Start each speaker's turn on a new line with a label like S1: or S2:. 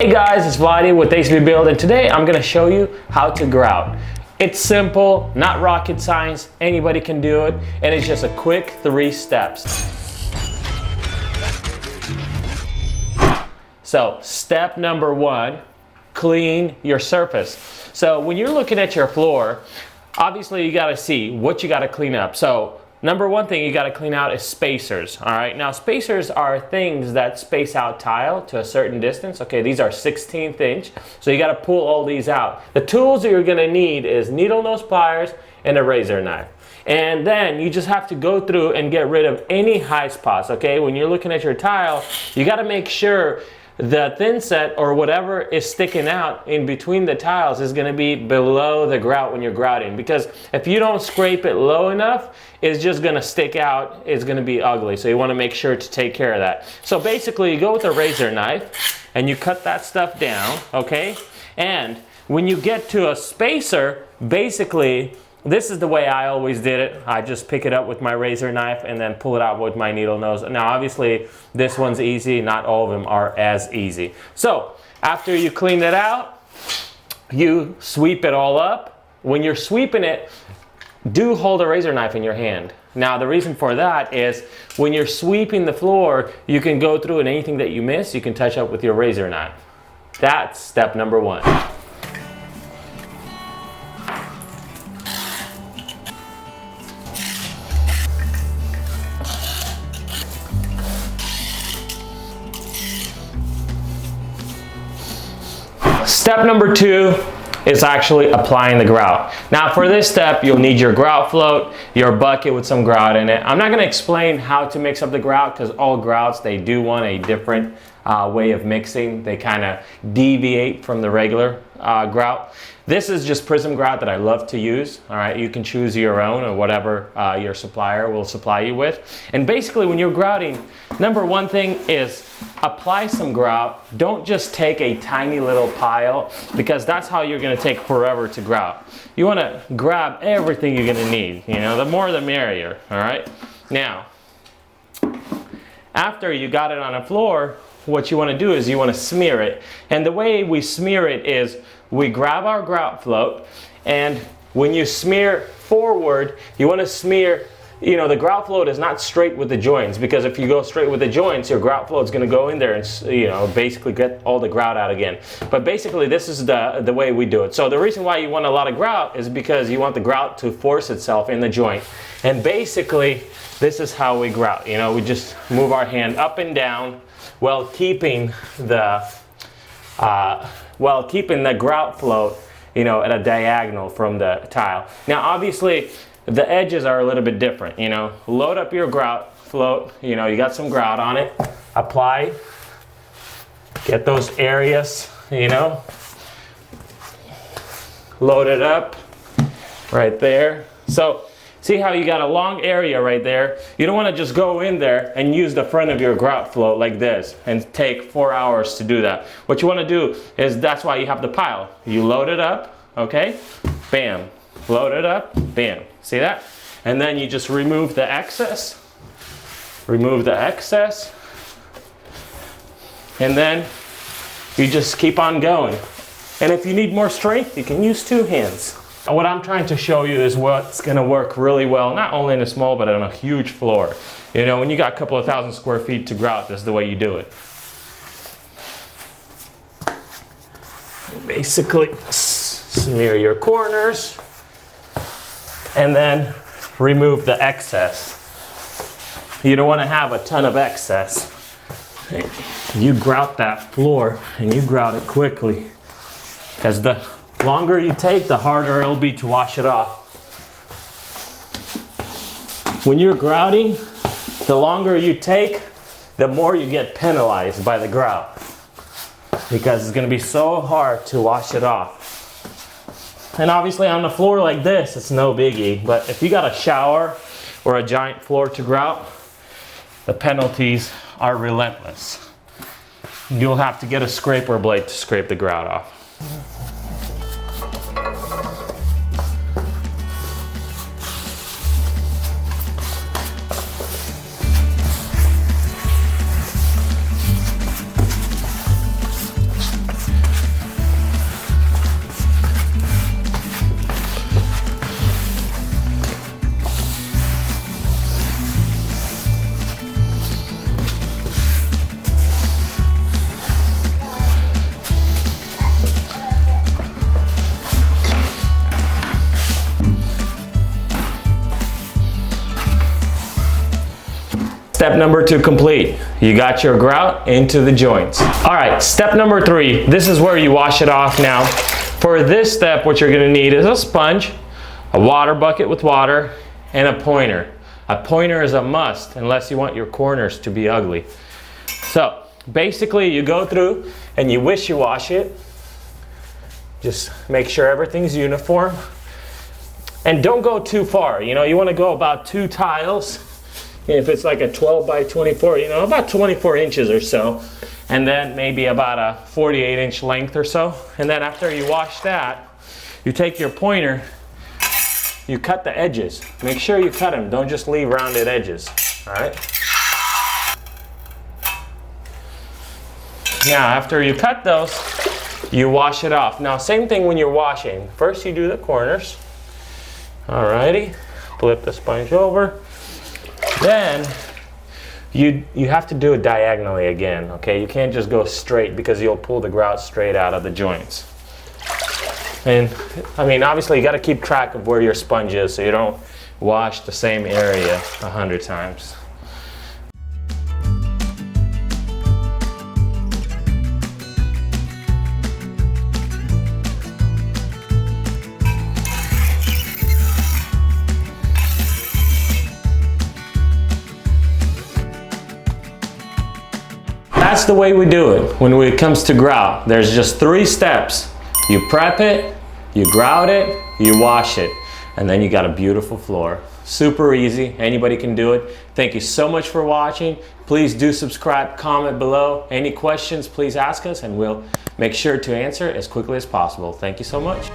S1: Hey guys, it's Vladi with ACB Build, and today I'm going to show you how to grout. It's simple, not rocket science, anybody can do it, and it's just a quick 3 steps. So, step number 1, clean your surface. So when you're looking at your floor, obviously you got to see what you got to clean up. So number 1 thing you got to clean out is spacers. All right, now spacers are things that space out tile to a certain distance. Okay, these are 1/16 inch, so you got to pull all these out. The tools that you're going to need is needle nose pliers and a razor knife. And then you just have to go through and get rid of any high spots. Okay, when you're looking at your tile, you got to make sure the thin set or whatever is sticking out in between the tiles is going to be below the grout when you're grouting, because if you don't scrape it low enough, it's just going to stick out. It's going to be ugly, so you want to make sure to take care of that. So basically you go with a razor knife and you cut that stuff down, okay? And when you get to a spacer, basically this is the way I always did it. I just pick it up with my razor knife and then pull it out with my needle nose. Now obviously this one's easy, not all of them are as easy. So after you clean it out, you sweep it all up. When you're sweeping it, do hold a razor knife in your hand. Now the reason for that is when you're sweeping the floor, you can go through and anything that you miss, you can touch up with your razor knife. That's step number 1. Step number 2 is actually applying the grout. Now for this step, you'll need your grout float, your bucket with some grout in it. I'm not going to explain how to mix up the grout because all grouts, they do want a different way of mixing. They kind of deviate from the regular grout. This is just Prism grout that I love to use. All right, you can choose your own or whatever your supplier will supply you with. And basically when you're grouting, number 1 thing is apply some grout. Don't just take a tiny little pile, because that's how you're going to take forever to grout. You want to grab everything you're going to need. You know, the more the merrier. All right. Now, after you got it on the floor, what you want to do is you want to smear it. And the way we smear it is we grab our grout float, and when you smear forward, you want to smear, you know, the grout float is not straight with the joints, because if you go straight with the joints, your grout float is going to go in there and, you know, basically get all the grout out again. But basically this is the way we do it. So the reason why you want a lot of grout is because you want the grout to force itself in the joint. And basically this is how we grout. You know, we just move our hand up and down while keeping the grout float, you know, at a diagonal from the tile. Now obviously the edges are a little bit different. You know, load up your grout float, you know, you got some grout on it, apply, get those areas, you know, load it up right there. So see how you got a long area right there? You don't want to just go in there and use the front of your grout float like this and take 4 hours to do that. What you want to do is, that's why you have the pile. You load it up, okay? Bam. Load it up, bam. See that? And then you just remove the excess. Remove the excess. And then you just keep on going. And if you need more strength, you can use 2 hands. What I'm trying to show you is what's going to work really well, not only in a small but on a huge floor. You know, when you got a couple of 1,000 square feet to grout, this is the way you do it. Basically smear your corners and then remove the excess. You don't want to have a ton of excess. You grout that floor and you grout it quickly, because the longer you take, the harder it'll be to wash it off. When you're grouting, the longer you take, the more you get penalized by the grout, because it's going to be so hard to wash it off. And obviously on a floor like this, it's no biggie, but if you got a shower or a giant floor to grout, the penalties are relentless. You'll have to get a scraper blade to scrape the grout off. step number 2 complete. You got your grout into the joints. All right, step number 3, this is where you wash it off. Now, for this step, what you're gonna need is a sponge, a water bucket with water, and a pointer. A pointer is a must unless you want your corners to be ugly. So basically you go through and you wash it. Just make sure everything's uniform. And don't go too far. You know, you want to go about 2 tiles. If it's like a 12 by 24, you know, about 24 inches or so. And then maybe about a 48-inch length or so. And then after you wash that, you take your pointer, you cut the edges. Make sure you cut them. Don't just leave rounded edges. All right? Now, after you cut those, you wash it off. Now, same thing when you're washing. First, you do the corners. Alrighty, flip the sponge over. Then, you have to do it diagonally again, okay? You can't just go straight because you'll pull the grout straight out of the joints. And, I mean, obviously, you got to keep track of where your sponge is so you don't wash the same area 100 times. That's the way we do it when it comes to grout. There's just 3 steps. You prep it, you grout it, you wash it, and then you got a beautiful floor. Super easy, anybody can do it. Thank you so much for watching. Please do subscribe, comment below. Any questions, please ask us and we'll make sure to answer as quickly as possible. Thank you so much.